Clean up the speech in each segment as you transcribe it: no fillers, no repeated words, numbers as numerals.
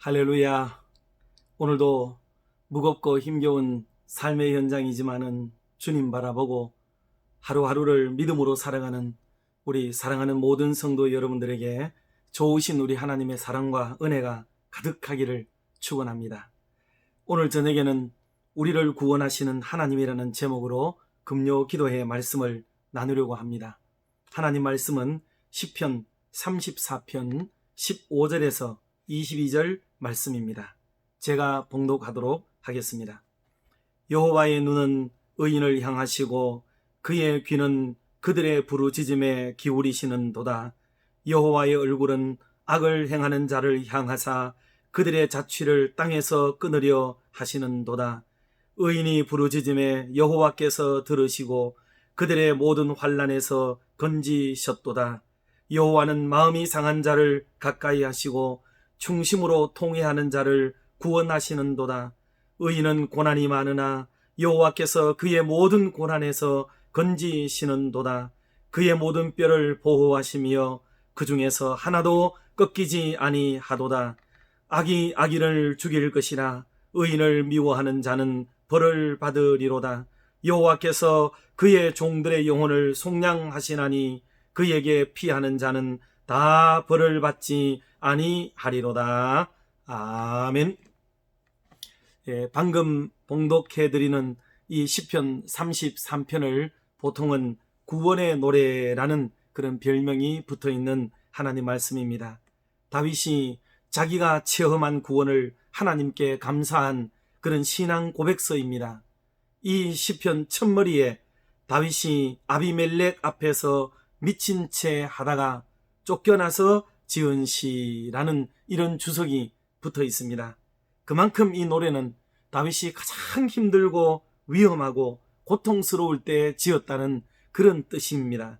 할렐루야. 오늘도 무겁고 힘겨운 삶의 현장이지만은 주님 바라보고 하루하루를 믿음으로 살아가는 우리 사랑하는 모든 성도 여러분들에게 좋으신 우리 하나님의 사랑과 은혜가 가득하기를 축원합니다. 오늘 저녁에는 우리를 구원하시는 하나님이라는 제목으로 금요 기도회 말씀을 나누려고 합니다. 하나님 말씀은 시편 34편 15절에서 22절 말씀입니다. 제가 봉독하도록 하겠습니다. 여호와의 눈은 의인을 향하시고 그의 귀는 그들의 부르짖음에 기울이시는도다. 여호와의 얼굴은 악을 행하는 자를 향하사 그들의 자취를 땅에서 끊으려 하시는도다. 의인이 부르짖음에 여호와께서 들으시고 그들의 모든 환난에서 건지셨도다. 여호와는 마음이 상한 자를 가까이 하시고 충심으로 통회하는 자를 구원하시는도다. 의인은 고난이 많으나 여호와께서 그의 모든 고난에서 건지시는도다. 그의 모든 뼈를 보호하시며 그 중에서 하나도 꺾이지 아니하도다. 악이 악인을 죽일 것이라. 의인을 미워하는 자는 벌을 받으리로다. 여호와께서 그의 종들의 영혼을 속량하시나니 그에게 피하는 자는 다 벌을 받지 아니하리로다. 아멘. 방금 봉독해드리는 이 시편 33편을 보통은 구원의 노래라는 그런 별명이 붙어있는 하나님 말씀입니다. 다윗이 자기가 체험한 구원을 하나님께 감사한 그런 신앙 고백서입니다. 이 시편 첫머리에 다윗이 아비멜렉 앞에서 미친 채 하다가 쫓겨나서 지은 시라는 이런 주석이 붙어 있습니다. 그만큼 이 노래는 다윗이 가장 힘들고 위험하고 고통스러울 때 지었다는 그런 뜻입니다.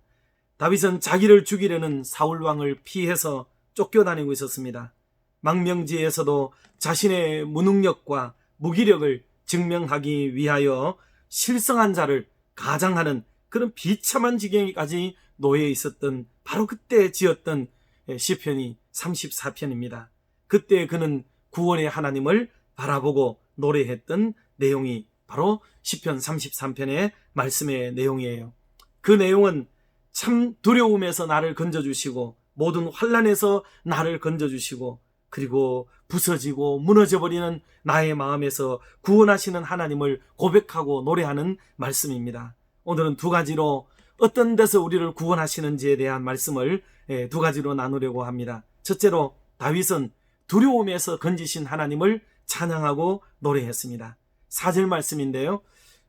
다윗은 자기를 죽이려는 사울왕을 피해서 쫓겨다니고 있었습니다. 망명지에서도 자신의 무능력과 무기력을 증명하기 위하여 실성한 자를 가장하는 그런 비참한 지경까지 놓여 있었던 바로 그때 지었던 시편이 34편입니다. 그때 그는 구원의 하나님을 바라보고 노래했던 내용이 바로 시편 33편의 말씀의 내용이에요. 그 내용은 참 두려움에서 나를 건져주시고 모든 환난에서 나를 건져주시고 그리고 부서지고 무너져버리는 나의 마음에서 구원하시는 하나님을 고백하고 노래하는 말씀입니다. 오늘은 두 가지로 어떤 데서 우리를 구원하시는지에 대한 말씀을 두 가지로 나누려고 합니다. 첫째로 다윗은 두려움에서 건지신 하나님을 찬양하고 노래했습니다. 4절 말씀인데요.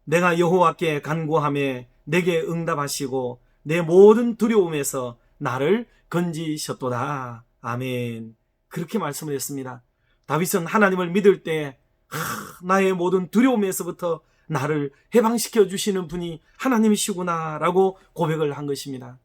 내가 여호와께 간구하며 내게 응답하시고 내 모든 두려움에서 나를 건지셨도다. 아멘. 그렇게 말씀을 했습니다. 다윗은 하나님을 믿을 때 나의 모든 두려움에서부터 나를 해방시켜 주시는 분이 하나님이시구나 라고 고백을 한 것입니다.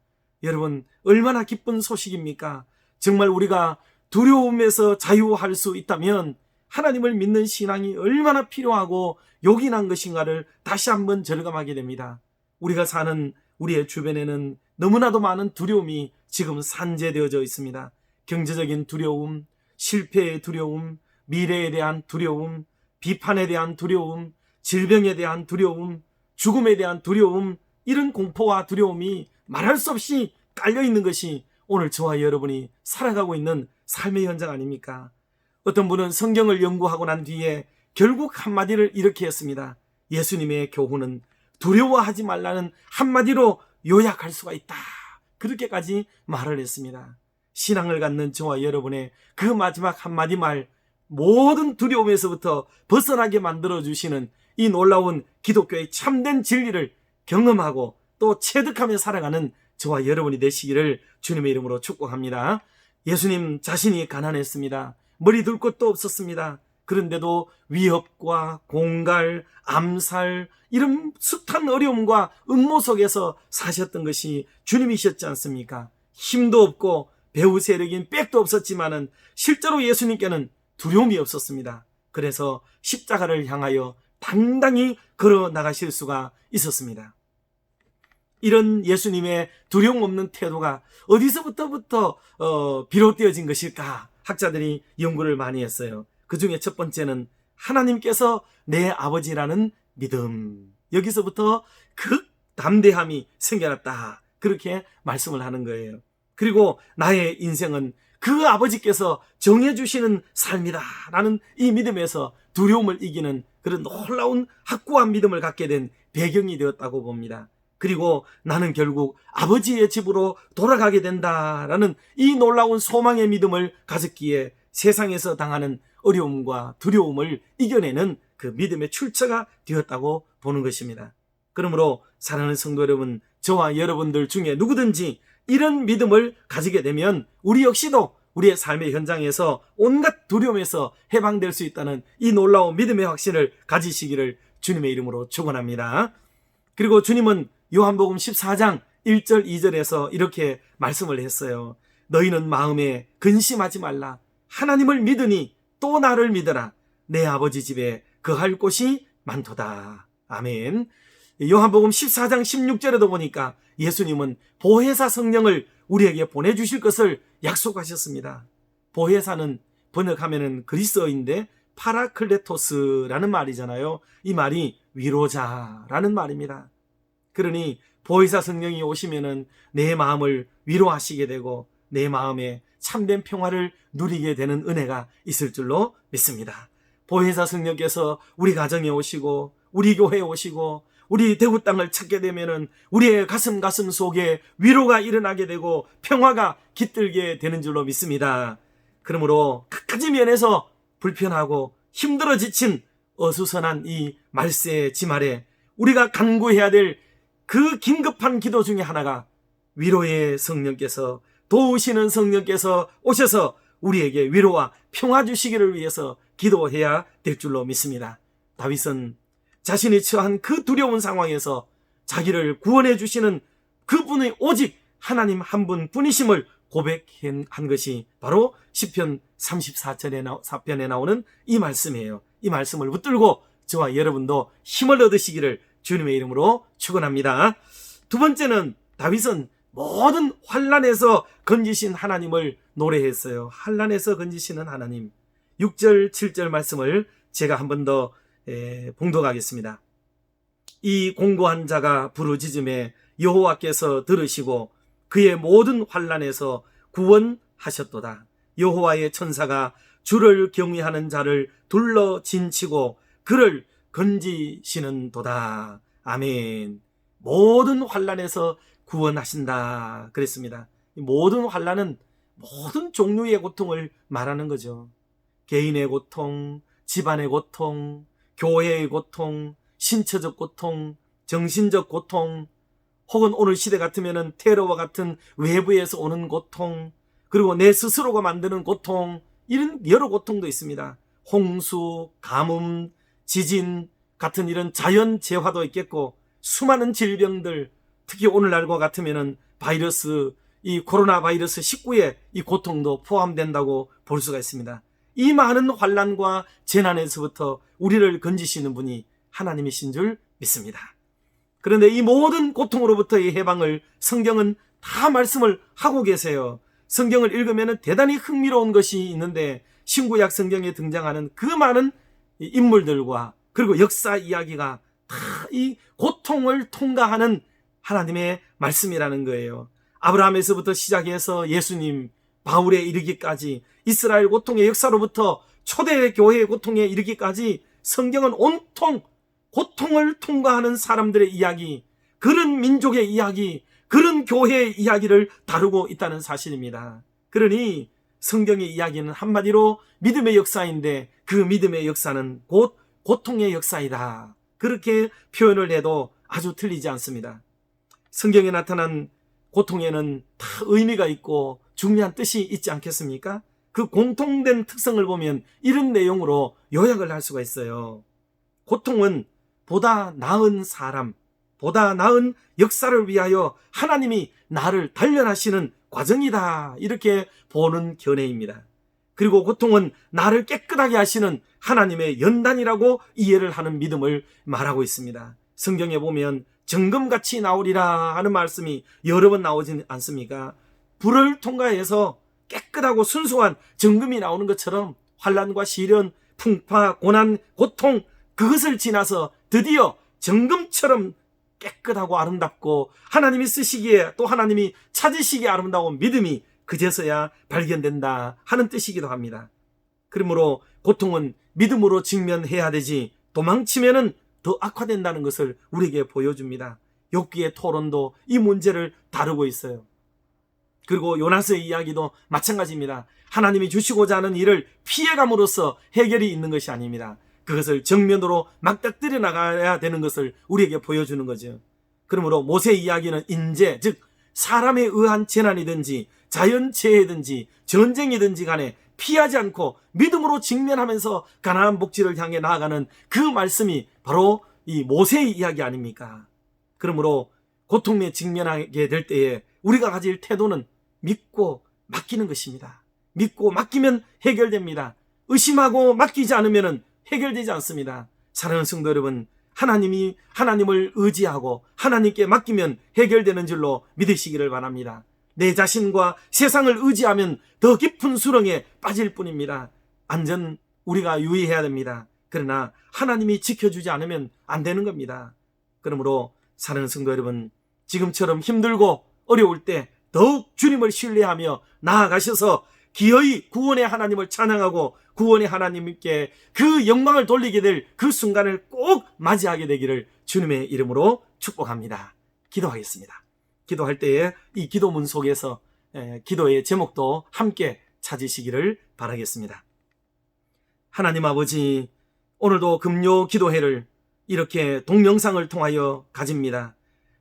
여러분, 얼마나 기쁜 소식입니까? 정말 우리가 두려움에서 자유할 수 있다면 하나님을 믿는 신앙이 얼마나 필요하고 요긴한 것인가를 다시 한번 절감하게 됩니다. 우리가 사는 우리의 주변에는 너무나도 많은 두려움이 지금 산재되어져 있습니다. 경제적인 두려움, 실패의 두려움, 미래에 대한 두려움, 비판에 대한 두려움, 질병에 대한 두려움, 죽음에 대한 두려움, 이런 공포와 두려움이 말할 수 없이 깔려있는 것이 오늘 저와 여러분이 살아가고 있는 삶의 현장 아닙니까? 어떤 분은 성경을 연구하고 난 뒤에 결국 한마디를 이렇게 했습니다. 예수님의 교훈은 두려워하지 말라는 한마디로 요약할 수가 있다. 그렇게까지 말을 했습니다. 신앙을 갖는 저와 여러분의 그 마지막 한마디 말, 모든 두려움에서부터 벗어나게 만들어주시는 이 놀라운 기독교의 참된 진리를 경험하고 또 체득하며 살아가는 저와 여러분이 되시기를 주님의 이름으로 축복합니다. 예수님 자신이 가난했습니다. 머리 둘 곳도 없었습니다. 그런데도 위협과 공갈, 암살, 이런 숱한 어려움과 음모 속에서 사셨던 것이 주님이셨지 않습니까? 힘도 없고 배후 세력인 빽도 없었지만은 실제로 예수님께는 두려움이 없었습니다. 그래서 십자가를 향하여 당당히 걸어 나가실 수가 있었습니다. 이런 예수님의 두려움 없는 태도가 어디서부터 비롯되어진 것일까 학자들이 연구를 많이 했어요. 그 중에 첫 번째는 하나님께서 내 아버지라는 믿음. 여기서부터 극담대함이 생겨났다. 그렇게 말씀을 하는 거예요. 그리고 나의 인생은 그 아버지께서 정해주시는 삶이다 라는 이 믿음에서 두려움을 이기는 그런 놀라운 확고한 믿음을 갖게 된 배경이 되었다고 봅니다. 그리고 나는 결국 아버지의 집으로 돌아가게 된다라는 이 놀라운 소망의 믿음을 가졌기에 세상에서 당하는 어려움과 두려움을 이겨내는 그 믿음의 출처가 되었다고 보는 것입니다. 그러므로 사랑하는 성도 여러분, 저와 여러분들 중에 누구든지 이런 믿음을 가지게 되면 우리 역시도 우리의 삶의 현장에서 온갖 두려움에서 해방될 수 있다는 이 놀라운 믿음의 확신을 가지시기를 주님의 이름으로 축원합니다. 그리고 주님은 요한복음 14장 1절 2절에서 이렇게 말씀을 했어요. 너희는 마음에 근심하지 말라. 하나님을 믿으니 또 나를 믿어라. 내 아버지 집에 거할 곳이 많도다. 아멘. 요한복음 14장 16절에도 보니까 예수님은 보혜사 성령을 우리에게 보내주실 것을 약속하셨습니다. 보혜사는 번역하면은 그리스어인데 파라클레토스라는 말이잖아요. 이 말이 위로자라는 말입니다. 그러니 보혜사 성령이 오시면은 내 마음을 위로하시게 되고 내 마음에 참된 평화를 누리게 되는 은혜가 있을 줄로 믿습니다. 보혜사 성령께서 우리 가정에 오시고 우리 교회에 오시고 우리 대구 땅을 찾게 되면은 우리의 가슴 속에 위로가 일어나게 되고 평화가 깃들게 되는 줄로 믿습니다. 그러므로 각가지 면에서 불편하고 힘들어 지친 어수선한 이 말세 지말에 우리가 간구해야 될 그 긴급한 기도 중에 하나가 위로의 성령께서, 도우시는 성령께서 오셔서 우리에게 위로와 평화 주시기를 위해서 기도해야 될 줄로 믿습니다. 다윗은 자신이 처한 그 두려운 상황에서 자기를 구원해 주시는 그분의 오직 하나님 한 분뿐이심을 고백한 것이 바로 시편 34편에 나오는 이 말씀이에요. 이 말씀을 붙들고 저와 여러분도 힘을 얻으시기를 주님의 이름으로 축원합니다. 두 번째는 다윗은 모든 환난에서 건지신 하나님을 노래했어요. 환난에서 건지시는 하나님. 6절 7절 말씀을 제가 한 번 더 봉독하겠습니다. 이 공고한 자가 부르짖음에 여호와께서 들으시고 그의 모든 환난에서 구원하셨도다. 여호와의 천사가 주를 경외하는 자를 둘러 진치고 그를 건지시는도다. 아멘. 모든 환난에서 구원하신다 그랬습니다. 모든 환난은 모든 종류의 고통을 말하는 거죠. 개인의 고통, 집안의 고통, 교회의 고통, 신체적 고통, 정신적 고통, 혹은 오늘 시대 같으면 테러와 같은 외부에서 오는 고통, 그리고 내 스스로가 만드는 고통, 이런 여러 고통도 있습니다. 홍수, 가뭄, 지진 같은 이런 자연 재화도 있겠고 수많은 질병들, 특히 오늘날과 같으면 바이러스, 이 코로나 바이러스 19의 이 고통도 포함된다고 볼 수가 있습니다. 이 많은 환난과 재난에서부터 우리를 건지시는 분이 하나님이신 줄 믿습니다. 그런데 이 모든 고통으로부터의 해방을 성경은 다 말씀을 하고 계세요. 성경을 읽으면 대단히 흥미로운 것이 있는데 신구약 성경에 등장하는 그 많은 인물들과 그리고 역사 이야기가 다 이 고통을 통과하는 하나님의 말씀이라는 거예요. 아브라함에서부터 시작해서 예수님, 바울에 이르기까지 이스라엘 고통의 역사로부터 초대 교회의 고통에 이르기까지 성경은 온통 고통을 통과하는 사람들의 이야기, 그런 민족의 이야기, 그런 교회의 이야기를 다루고 있다는 사실입니다. 그러니 성경의 이야기는 한마디로 믿음의 역사인데 그 믿음의 역사는 곧 고통의 역사이다. 그렇게 표현을 해도 아주 틀리지 않습니다. 성경에 나타난 고통에는 다 의미가 있고 중요한 뜻이 있지 않겠습니까? 그 공통된 특성을 보면 이런 내용으로 요약을 할 수가 있어요. 고통은 보다 나은 사람, 보다 나은 역사를 위하여 하나님이 나를 단련하시는 과정이다. 이렇게 보는 견해입니다. 그리고 고통은 나를 깨끗하게 하시는 하나님의 연단이라고 이해를 하는 믿음을 말하고 있습니다. 성경에 보면 정금같이 나오리라 하는 말씀이 여러 번 나오지 않습니까? 불을 통과해서 깨끗하고 순수한 정금이 나오는 것처럼 환난과 시련, 풍파, 고난, 고통, 그것을 지나서 드디어 정금처럼 깨끗하고 아름답고 하나님이 쓰시기에 또 하나님이 찾으시기에 아름다운 믿음이 그제서야 발견된다 하는 뜻이기도 합니다. 그러므로 고통은 믿음으로 직면해야 되지 도망치면은 더 악화된다는 것을 우리에게 보여줍니다. 욥기의 토론도 이 문제를 다루고 있어요. 그리고 요나스의 이야기도 마찬가지입니다. 하나님이 주시고자 하는 일을 피해감으로써 해결이 있는 것이 아닙니다. 그것을 정면으로 맞닥뜨려 나가야 되는 것을 우리에게 보여주는 거죠. 그러므로 모세의 이야기는 인재, 즉 사람에 의한 재난이든지 자연재해든지 전쟁이든지 간에 피하지 않고 믿음으로 직면하면서 가나안 복지를 향해 나아가는 그 말씀이 바로 이 모세의 이야기 아닙니까? 그러므로 고통에 직면하게 될 때에 우리가 가질 태도는 믿고 맡기는 것입니다. 믿고 맡기면 해결됩니다. 의심하고 맡기지 않으면 해결되지 않습니다. 사랑하는 성도 여러분, 하나님을 의지하고 하나님께 맡기면 해결되는 줄로 믿으시기를 바랍니다. 내 자신과 세상을 의지하면 더 깊은 수렁에 빠질 뿐입니다. 안전 우리가 유의해야 됩니다. 그러나 하나님이 지켜주지 않으면 안 되는 겁니다. 그러므로 사랑하는 성도 여러분, 지금처럼 힘들고 어려울 때 더욱 주님을 신뢰하며 나아가셔서 기어이 구원의 하나님을 찬양하고 구원의 하나님께 그 영광을 돌리게 될 그 순간을 꼭 맞이하게 되기를 주님의 이름으로 축복합니다. 기도하겠습니다. 기도할 때에 이 기도문 속에서 기도의 제목도 함께 찾으시기를 바라겠습니다. 하나님 아버지, 오늘도 금요 기도회를 이렇게 동영상을 통하여 가집니다.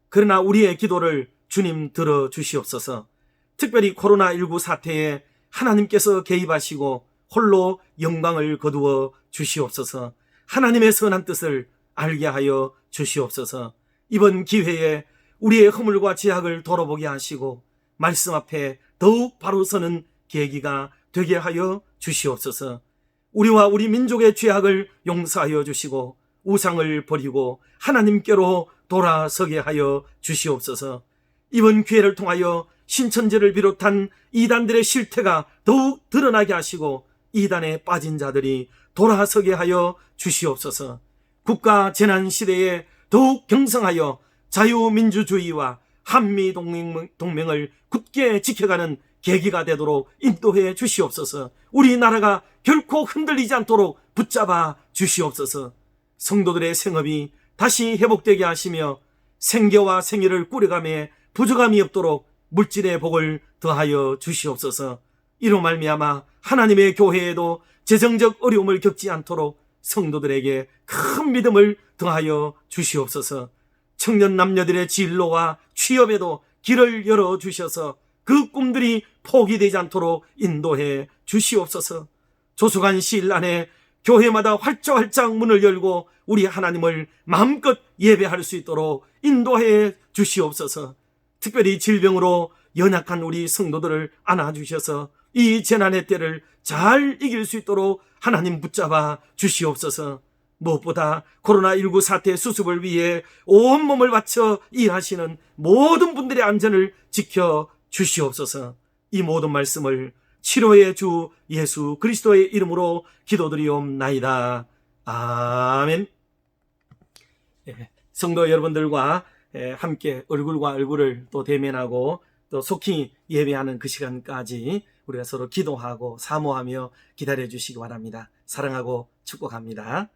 그러나 우리의 기도를 주님 들어주시옵소서. 특별히 코로나19 사태에 하나님께서 개입하시고 홀로 영광을 거두어 주시옵소서. 하나님의 선한 뜻을 알게 하여 주시옵소서. 이번 기회에 우리의 허물과 죄악을 돌아보게 하시고 말씀 앞에 더욱 바로 서는 계기가 되게 하여 주시옵소서. 우리와 우리 민족의 죄악을 용서하여 주시고 우상을 버리고 하나님께로 돌아서게 하여 주시옵소서. 이번 기회를 통하여 신천지를 비롯한 이단들의 실태가 더욱 드러나게 하시고 이단에 빠진 자들이 돌아서게 하여 주시옵소서. 국가 재난 시대에 더욱 경성하여 자유민주주의와 한미동맹을 굳게 지켜가는 계기가 되도록 인도해 주시옵소서. 우리나라가 결코 흔들리지 않도록 붙잡아 주시옵소서. 성도들의 생업이 다시 회복되게 하시며 생계와 생애를 꾸려가며 부족함이 없도록 물질의 복을 더하여 주시옵소서. 이로 말미암아 하나님의 교회에도 재정적 어려움을 겪지 않도록 성도들에게 큰 믿음을 더하여 주시옵소서. 청년 남녀들의 진로와 취업에도 길을 열어주셔서 그 꿈들이 포기되지 않도록 인도해 주시옵소서. 조속한 시일 안에 교회마다 활짝활짝 문을 열고 우리 하나님을 마음껏 예배할 수 있도록 인도해 주시옵소서. 특별히 질병으로 연약한 우리 성도들을 안아주셔서 이 재난의 때를 잘 이길 수 있도록 하나님 붙잡아 주시옵소서. 무엇보다 코로나19 사태 수습을 위해 온몸을 바쳐 일하시는 모든 분들의 안전을 지켜 주시옵소서. 이 모든 말씀을 치료의 주 예수 그리스도의 이름으로 기도드리옵나이다. 아멘. 성도 여러분들과 함께 얼굴과 얼굴을 또 대면하고 또 속히 예배하는 그 시간까지 우리가 서로 기도하고 사모하며 기다려 주시기 바랍니다. 사랑하고 축복합니다.